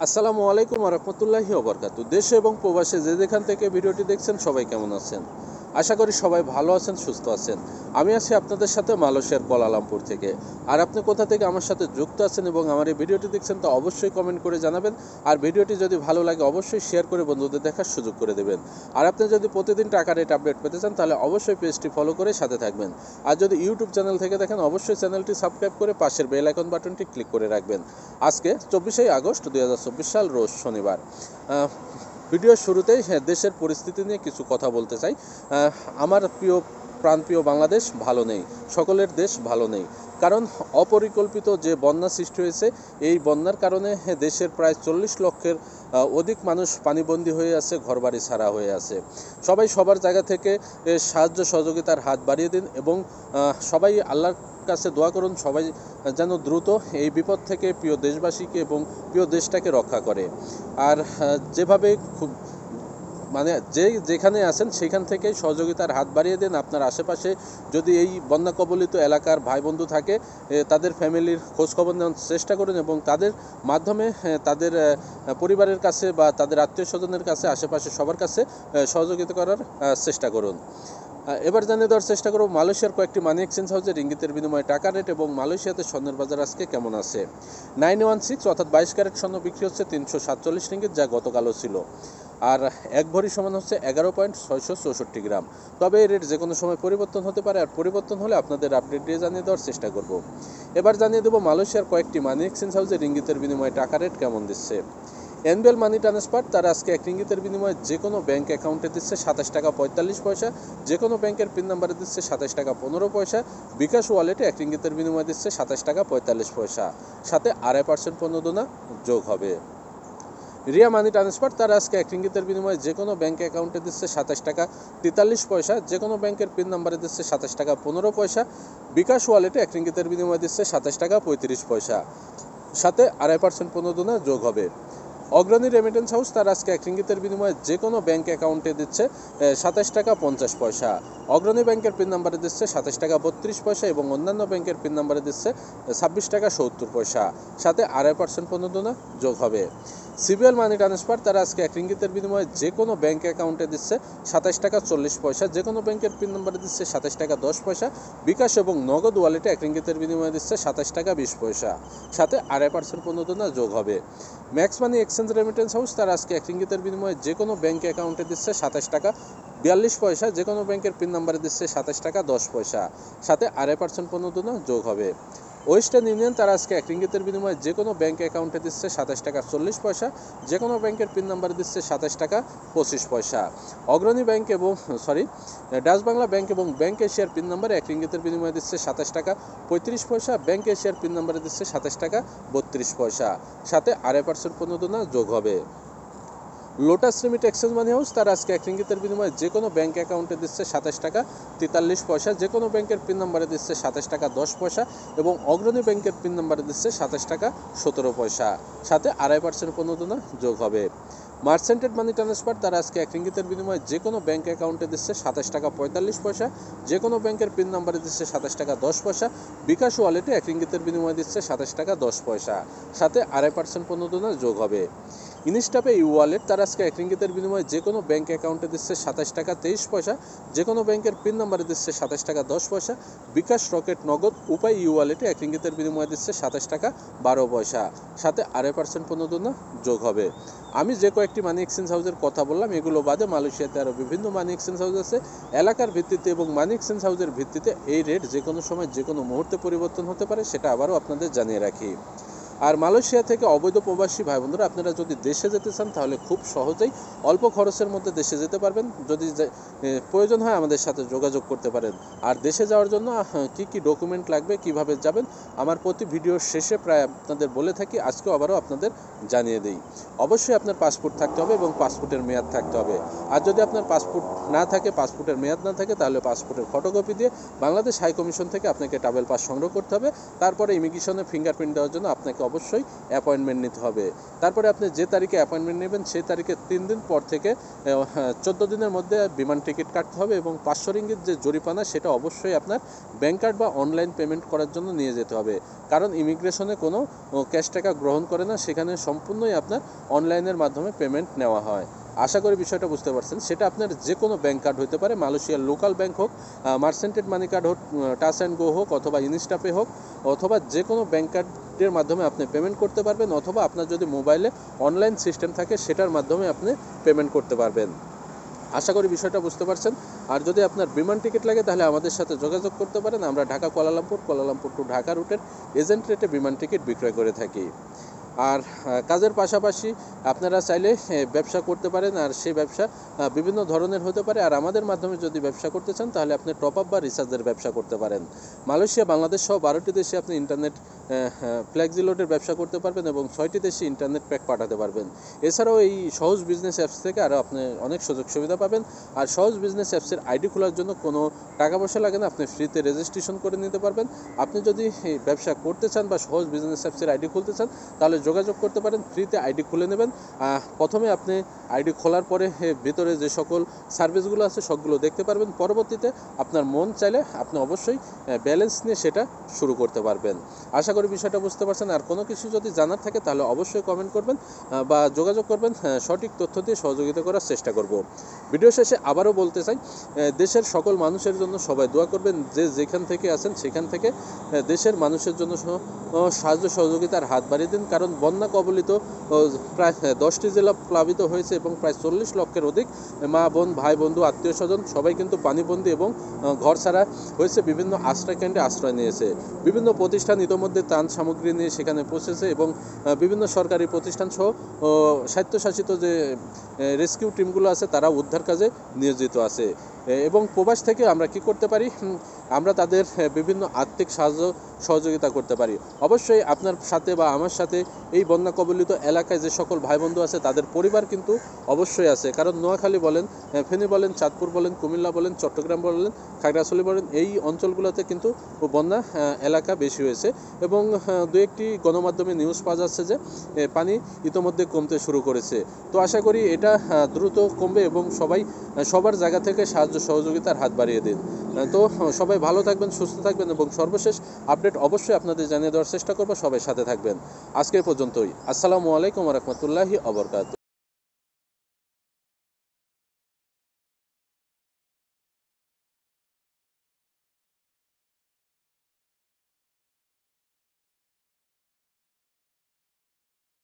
আসসালামু আলাইকুম ওয়া রাহমাতুল্লাহি ওয়া বারাকাতুহু। দেশে এবং প্রবাসে যে যেখান থেকে ভিডিওটি দেখছেন সবাই কেমন আছেন? আশা করি সবাই ভালো আছেন, সুস্থ আছেন। আমি আছি আপনাদের সাথে মালয়েশিয়ার কুয়ালালামপুর থেকে। আর আপনি কোথা থেকে আমার সাথে যুক্ত আছেন এবং আমার এই ভিডিওটি দেখছেন তা অবশ্যই কমেন্ট করে জানাবেন। আর ভিডিওটি যদি ভালো লাগে অবশ্যই শেয়ার করে বন্ধুদের দেখার সুযোগ করে দেবেন। আর আপনি যদি প্রতিদিন টাকা রেট আপডেট পেতে চান তাহলে অবশ্যই পেজটি ফলো করে সাথে থাকবেন। আর যদি ইউটিউব চ্যানেল থেকে দেখেন অবশ্যই চ্যানেলটি সাবস্ক্রাইব করে পাশের বেল আইকন বাটনটি ক্লিক করে রাখবেন। আজকে 24শে আগস্ট 2024 সাল রোজ শনিবার। ভিডিওর শুরুতেই দেশের পরিস্থিতি নিয়ে কিছু কথা বলতে চাই। আমার প্রাণপ্রিয় বাংলাদেশ ভালো নেই, সকলের দেশ ভালো নেই। কারণ অপরিকল্পিত যে বন্যা সৃষ্টি হয়েছে, এই বন্যার কারণে দেশের প্রায় 40 লক্ষের অধিক মানুষ পানিবন্দী হয়ে আছে, ঘরবাড়ি ছাড়া হয়ে আছে। সবাই সবার জায়গা থেকে সাহায্য সহযোগিতার হাত বাড়িয়ে দিন এবং সবাই আল্লাহর কাছে দোয়া করুন সবাই যেন দ্রুত এই বিপদ থেকে প্রিয় দেশবাসীকে এবং প্রিয় দেশটাকে রক্ষা করে। আর যেভাবে খুব যেখানে আছেন সেখান থেকেই সহযোগিতার হাত বাড়িয়ে দেন। আপনার আশেপাশে যদি এই বন্যা কবলিত এলাকার ভাই বন্ধু থাকে তাদের ফ্যামিলির খোঁজখবর নেওয়ার চেষ্টা করুন এবং তাদের মাধ্যমে তাদের পরিবারের কাছে বা তাদের আত্মীয় স্বজনের কাছে আশেপাশে সবার কাছে সহযোগিতা করার চেষ্টা করুন। এবার জানিয়ে দেওয়ার চেষ্টা করব মালয়েশিয়ার কয়েকটি মানি এক্সচেঞ্জ হাউসে রিঙ্গিতের বিনিময়ে টাকা রেট এবং মালয়েশিয়াতে স্বর্ণের বাজার আজকে কেমন আছে। 916 অর্থাৎ 22 ক্যারেট স্বর্ণ বিক্রি হচ্ছে 347 রিঙ্গিত, যা গতকালও ছিল। আর এক ভরি সমান হচ্ছে 11.664 গ্রাম। তবে এই রেট যে কোনো সময় পরিবর্তন হতে পারে, আর পরিবর্তন হলে আপনাদের আপডেট দিয়ে জানিয়ে দেওয়ার চেষ্টা করব। এবার জানিয়ে দেবো মালয়েশিয়ার কয়েকটি মানি এক্সচেঞ্জ হাউসে রিঙ্গিতের বিনিময়ে টাকা রেট কেমন দিচ্ছে। এনবিএল মানি ট্রান্সফার তারা আজকে এক রিঙ্গিতের বিনিময়ে যে কোনো ব্যাঙ্ক অ্যাকাউন্টে দিচ্ছে 27 টাকা 45 পয়সা, যে কোনো ব্যাংকের পিন নাম্বারে দিচ্ছে 27 টাকা 15 পয়সা। বিকাশ ওয়ালেটে এক রিঙ্গিতের বিনিময়ে দিচ্ছে 27 টাকা 45 পয়সা, সাথে 2.5% প্রণোদনা যোগ হবে। রিয়া মানি ট্রান্সফার তারা আজকে এক রিঙ্গিতের বিনিময়ে যে কোনো ব্যাঙ্ক অ্যাকাউন্টে দিচ্ছে 27 টাকা 43 পয়সা, যে কোনো ব্যাংকের পিন নাম্বারে দিচ্ছে 27 টাকা 15 পয়সা। বিকাশ ওয়ালেটে এক রিঙ্গিতের বিনিময়ে দিচ্ছে 27 টাকা 35 পয়সা, সাথে 2.5% প্রণোদনা যোগ হবে। অগ্রণী রেমিটেন্স হাউস তার আজকে এক রিঙ্গিতের বিনিময়ে যে কোনো ব্যাঙ্ক অ্যাকাউন্টে দিচ্ছে 27 টাকা 50 পয়সা। অগ্রণী ব্যাংকের পিন নাম্বারে দিচ্ছে 27 টাকা 32 পয়সা এবং অন্যান্য ব্যাংকের পিন নাম্বারে দিচ্ছে 26 টাকা 70 পয়সা, সাথে 2.5% প্রণোদনা যোগ হবে। সিবিএল মানি ট্রান্সফার তারা আজকে এক রিঙ্গিতের বিনিময়ে যে কোনো ব্যাঙ্ক অ্যাকাউন্টে দিচ্ছে 27 টাকা 40 পয়সা, যে কোনো ব্যাংকের পিন নাম্বারে দিচ্ছে 27 টাকা 10 পয়সা। বিকাশ এবং নগদ ওয়ালেটে এক রিঙ্গিতের বিনিময়ে দিচ্ছে 27 টাকা 20 পয়সা, সাথে 2.5% প্রণোদনা যোগ হবে। Max money exchange remittance house তারা আজকে এক রিঙ্গিতের বিনিময়ে যে কোনো ব্যাঙ্ক অ্যাকাউন্টে দিচ্ছে 27 টাকা 42 পয়সা, যে কোনো ব্যাংকের পিন নাম্বারে দিচ্ছে 27 টাকা 10 পয়সা, সাথে 2.5% প্রণোদনা যোগ হবে। ওয়েস্টার্ন ইউনিয়ন তারা আজকে এক রিঙ্গিতের বিনিময়ে যে কোনো ব্যাঙ্ক অ্যাকাউন্টে দিচ্ছে 27 টাকা 40 পয়সা, যে কোনো ব্যাংকের পিন নাম্বারে দিচ্ছে 27 টাকা 25 পয়সা। অগ্রণী ব্যাংক এবং ডাচ বাংলা ব্যাংক এবং ব্যাংক এশিয়ার পিন নাম্বারে এক রিঙ্গিতের বিনিময়ে দিচ্ছে 27 টাকা 35 পয়সা, ব্যাংক এশিয়ার পিন নাম্বারে দিচ্ছে 27 টাকা 32 পয়সা, সাথে 2.5% প্রণোদনা যোগ হবে। লোটাস রিমিট এক্সচেঞ্জ মানি হাউস তারা আজকে এক রিঙ্গিতের বিনিময়ে যে কোনো ব্যাঙ্ক অ্যাকাউন্টে দিচ্ছে 27 টাকা 43 পয়সা, যে কোনো ব্যাংকের পিন নাম্বারে দিচ্ছে 27 টাকা 10 পয়সা এবং অগ্রণী ব্যাংকের পিন নাম্বারে দিচ্ছে 27 টাকা 17 পয়সা, সাথে 2.5% প্রণোদনা যোগ হবে। মার্চেন্টেড মানি ট্রান্সফার তারা আজকে এক রিঙ্গিতের বিনিময়ে যে কোনো ব্যাঙ্ক অ্যাকাউন্টে দিচ্ছে 27 টাকা 45 পয়সা, যে কোনো ব্যাংকের পিন নাম্বারে দিচ্ছে 27 টাকা 10 পয়সা। বিকাশ ওয়ালেটে এক রিঙ্গিতের বিনিময়ে দিচ্ছে 27 টাকা 10 পয়সা, সাথে 2.5% প্রণোদনা যোগ হবে। ইনস্টাপে ই ওয়ালেট তার আজকে এক রিঙ্গিতের বিনিময়ে যে কোনো ব্যাঙ্ক অ্যাকাউন্টে দিচ্ছে 27 টাকা 23 পয়সা, যে কোনো ব্যাংকের পিন নাম্বারে দিচ্ছে 27 টাকা 10 পয়সা। বিকাশ রকেট নগদ উপায় ই ওয়ালেটে এক রিঙ্গিতের বিনিময়ে দিচ্ছে 27 টাকা 12 পয়সা, সাথে 2.5% প্রণোদনা যোগ হবে। আমি যে কয়েকটি মানি এক্সচেঞ্জ হাউসের কথা বললাম এগুলো বাদে মালয়েশিয়াতে আরও বিভিন্ন মানি এক্সচেঞ্জ হাউস আছে। এলাকার ভিত্তিতে এবং মানি এক্সচেঞ্জ হাউসের ভিত্তিতে এই রেট যে কোনো সময় যে কোনো মুহূর্তে পরিবর্তন হতে পারে, সেটা আবারও আপনাদের জানিয়ে রাখি। আর মালয়েশিয়া থেকে অবৈধ প্রবাসী ভাই বন্ধুরা আপনারা যদি দেশে যেতে চান তাহলে খুব সহজেই অল্প খরচের মধ্যে দেশে যেতে পারবেন। যদি প্রয়োজন হয় আমাদের সাথে যোগাযোগ করতে পারেন। আর দেশে যাওয়ার জন্য কি কি ডকুমেন্ট লাগবে, কিভাবে যাবেন, আমার প্রতি ভিডিওর শেষে প্রায় আপনাদের বলে থাকি, আজকেও আবারও আপনাদের জানিয়ে দিই। অবশ্যই আপনার পাসপোর্ট থাকতে হবে এবং পাসপোর্টের মেয়াদ থাকতে হবে। আর যদি আপনার পাসপোর্ট না থাকে, পাসপোর্টের মেয়াদ না থাকে, তাহলে পাসপোর্টের ফটোকপি দিয়ে বাংলাদেশ হাই কমিশন থেকে আপনাকে ট্রাভেল পাস সংগ্রহ করতে হবে। তারপরে ইমিগ্রেশনে ফিঙ্গারপ্রিন্ট দেওয়ার জন্য আপনাকে অবশ্যই অ্যাপয়েন্টমেন্ট নিতে হবে। তারপরে আপনি যে তারিখে অ্যাপয়েন্টমেন্ট নেবেন সেই তারিখে 3 দিন পর থেকে 14 দিনের মধ্যে বিমান টিকিট কাটতে হবে এবং 500 রিঙ্গিত যে জরিমানা সেটা অবশ্যই আপনার ব্যাংক কার্ড বা অনলাইন পেমেন্ট করার জন্য নিয়ে যেতে হবে। কারণ ইমিগ্রেশনে কোনো ক্যাশ টাকা গ্রহণ করে না, সেখানে সম্পূর্ণই আপনার অনলাইনের মাধ্যমে পেমেন্ট নেওয়া হয়। আশা করি বিষয়টা বুঝতে পারছেন। সেটা আপনার যে কোনো ব্যাংক কার্ড হতে পারে, মালয়েশিয়ার লোকাল ব্যাংক হোক, মার্চেন্টেড মানি কার্ড হোক, টাচ অ্যান্ড গো হোক, অথবা ইনস্টাপে হোক, অথবা যে কোনো ব্যাংক কার্ডের মাধ্যমে আপনি পেমেন্ট করতে পারবেন, অথবা আপনার যদি মোবাইলে অনলাইন সিস্টেম থাকে সেটার মাধ্যমে আপনি পেমেন্ট করতে পারবেন। আশা করি বিষয়টা বুঝতে পারছেন। আর যদি আপনার বিমান টিকিট লাগে তাহলে আমাদের সাথে যোগাযোগ করতে পারেন। আমরা ঢাকা কুয়ালালামপুর টু ঢাকা রুটের এজেন্ট রেটে বিমান টিকিট বিক্রয় করে থাকি। আর কাজের পাশাপাশি আপনারা চাইলে ব্যবসা করতে পারেন, আর সেই ব্যবসা বিভিন্ন ধরনের হতে পারে। আর আমাদের মাধ্যমে যদি ব্যবসা করতে চান তাহলে আপনি টপ আপ বা রিচার্জের ব্যবসা করতে পারেন। মালয়েশিয়া, বাংলাদেশ সহ 12টি দেশে আপনি ইন্টারনেট ফ্লেক্সি লোডের ব্যবসা করতে পারবেন এবং 6টি দেশে ইন্টারনেট প্যাক পাঠাতে পারবেন। এছাড়াও এই সহজ বিজনেস অ্যাপস থেকে আরও আপনি অনেক সুযোগ সুবিধা পাবেন। আর সহজ বিজনেস অ্যাপসের আইডি খোলার জন্য কোনো টাকা পয়সা লাগে না, আপনি ফ্রিতে রেজিস্ট্রেশন করে নিতে পারবেন। আপনি যদি ব্যবসা করতে চান বা সহজ বিজনেস অ্যাপসের আইডি খুলতে চান তাহলে যোগাযোগ করতে পারেন, ফ্রিতে আইডি খুলে নেবেন। প্রথমে আপনি আইডি খোলার পরে ভিতরে যে সকল সার্ভিসগুলো আছে সবগুলো দেখতে পারবেন। পরবর্তীতে আপনার মন চাইলে আপনি অবশ্যই ব্যালেন্স নিয়ে সেটা শুরু করতে পারবেন। আশা করি বিষয়টা বুঝতে পারছেন। আর কোনো কিছু যদি জানার থাকে তাহলে অবশ্যই কমেন্ট করবেন বা যোগাযোগ করবেন, সঠিক তথ্য দিয়ে সহযোগিতা করার চেষ্টা করব। ভিডিও শেষে আবারও বলতে চাই, দেশের সকল মানুষের জন্য সবাই দোয়া করবেন। যে যেখান থেকে আছেন সেখান থেকে দেশের মানুষের জন্য সাহায্য সহযোগিতার হাত বাড়িয়ে দিন। কারণ বন্যা কবলিত প্রায় 10টি জেলা প্লাবিত হয়েছে এবং প্রায় 40 লক্ষের অধিক মা বোন ভাই বন্ধু আত্মীয় স্বজন সবাই কিন্তু পানিবন্দী এবং ঘর ছাড়া হয়েছে। বিভিন্ন আশ্রয় কেন্দ্রে আশ্রয় নিয়েছে। বিভিন্ন প্রতিষ্ঠান ইতোমধ্যে ত্রাণ সামগ্রী নিয়ে সেখানে পৌঁছেছে এবং বিভিন্ন সরকারি প্রতিষ্ঠান সহ স্বায়ত্তশাসিত যে রেস্কিউ টিমগুলো আছে তারা উদ্ধার কাজে নিয়োজিত আছে। এবং প্রবাস থেকে আমরা কি করতে পারি, আমরা তাদের বিভিন্ন আর্থিক সাহায্য সহযোগিতা করতে পারি। অবশ্যই আপনার সাথে বা আমার সাথে এই বন্যা কবলিত এলাকায় যে সকল ভাই বন্ধু আছে তাদের পরিবার কিন্তু অবশ্যই আছে। কারণ নোয়াখালী বলেন, ফেনী বলেন, চাঁদপুর বলেন, কুমিল্লা বলেন, চট্টগ্রাম বলেন, খাগড়াছড়ি বলেন, এই অঞ্চলগুলোতে কিন্তু বন্যা এলাকা বেশি হয়েছে এবং দু একটি গণমাধ্যমে নিউজ পাওয়া যাচ্ছে যে পানি ইতোমধ্যে কমতে শুরু করেছে। তো আশা করি এটা দ্রুত কমবে এবং সবার জায়গা থেকে সাহায্য সহযোগিতার হাত বাড়িয়ে দিন। তো সবাই ভালো থাকবেন, সুস্থ থাকবেন এবং সর্বশেষ আপডেট অবশ্যই আপনাদের জানিয়ে দেওয়ার চেষ্টা করব। সবাই সাথে থাকবেন। আজকে পর্যন্তই। আসসালামু আলাইকুম ওয়া রাহমাতুল্লাহি ওয়া বারাকাতুহু।